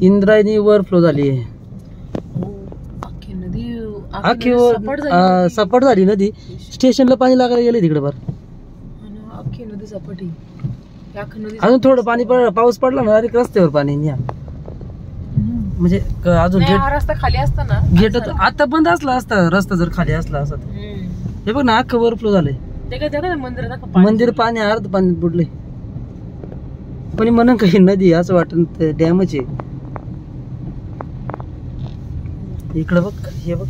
इंद्रायणी वर फ्लो झाली आहे. अख्खी वर सपाट झाली नदी. स्टेशनला पाणी लागायला गेले तिकडे फार. अख्खी नदी सपाट आहे. अजून थोडं पाणी पाऊस पडला ना डायरेक्ट रस्त्यावर पाणी या. म्हणजे अजून रस्ता खाली असता ना गेट आता बंद असला असता रस्ता जर खाली असला असता. हे बघ ना अख्खं ओव्हरफ्लो झालंय. मंदिर पाणी अर्ध पाणी बुडले. पण म्हणून काही नदी असं वाटत डॅमच आहे. इकडं बघ हे बघ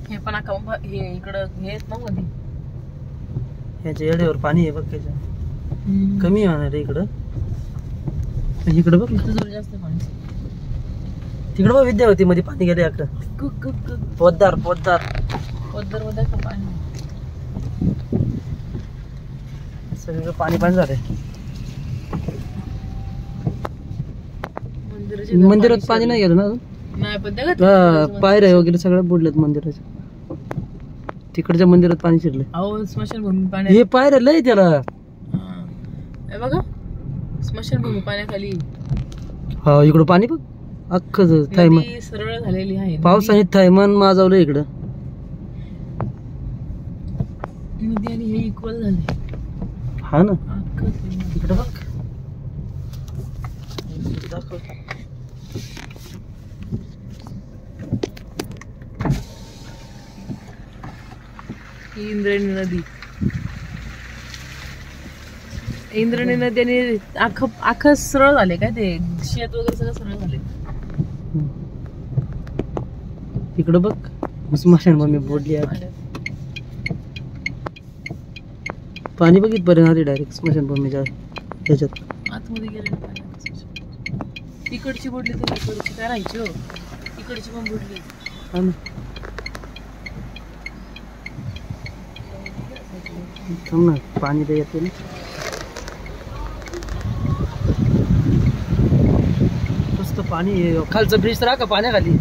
हे पण हे इकडं हेच ना मध्ये ह्याच्या येड्यावर पाणी आहे बघ. त्याच्या कमी होणार आहे इकडं. इकडं बघ जास्त पाणी. तिकडं बघ विद्यावती मध्ये पाणी गेले अख्खं. पोद्दार पोद्दार पोद्दार मध्ये का पाणी सगळं पाणी पाणी झालंय. मंदिरात पाणी नाही गेलं ना अजून. नाही पण पायऱ्या वगैरे सगळं बुडलेत मंदिराच्या. तिकडच्या मंदिरात पाणी शिरले. अहो स्मशानभूमी पाणी. हे पायऱ्या लय त्याला. हे बघा स्मशानभूमी पाण्याखाली. हा इकडं पाणी बघ अख्खं थैमान सरळ झालेली आहे. पावसाने थैमान माजवलं इकडं. नदी आणि हे इक्वल झाले. हा ना इकडं बघ दाखव. इंद्रायणी नदी. इंद्रायणी नदीने अख्खं सरळ झाले काय ते शेत वगैरे सगळं सरळ झाले. इकडं बघ स्मशानभूमी बुडली आहे. पाणी बघित पर्यंत आले डायरेक्ट स्मशानभूमीच्या ह्याच्यात आतमध्ये गेले. तिकडची बुडली तर तिकडची काय राहायची. हो तिकडची पण बुडली. हा ना थांब ना पाणी तर येते ना. मस्त पाणी खालचं ब्रिज तर का पाण्याखाली.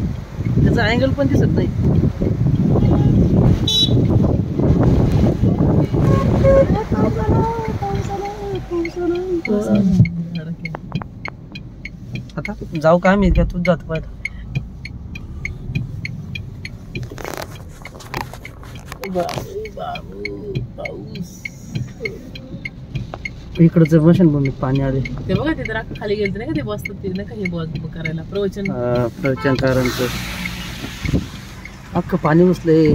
त्याचा अँगल पण दिसत नाही. आता जाऊ काय मी तूच जात पाहिजे. इकडचं स्मशानभूमीत पाणी आले. ते बघा ते तर खाली गेलं नाही का ते बसतात ते नाही का हे बॉल करायला प्रवचनकारांचं अख्खं पाणी बसले.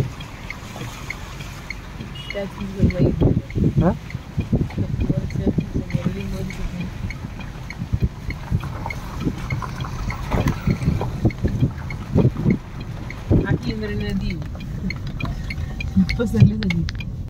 नदी पसरली झाली.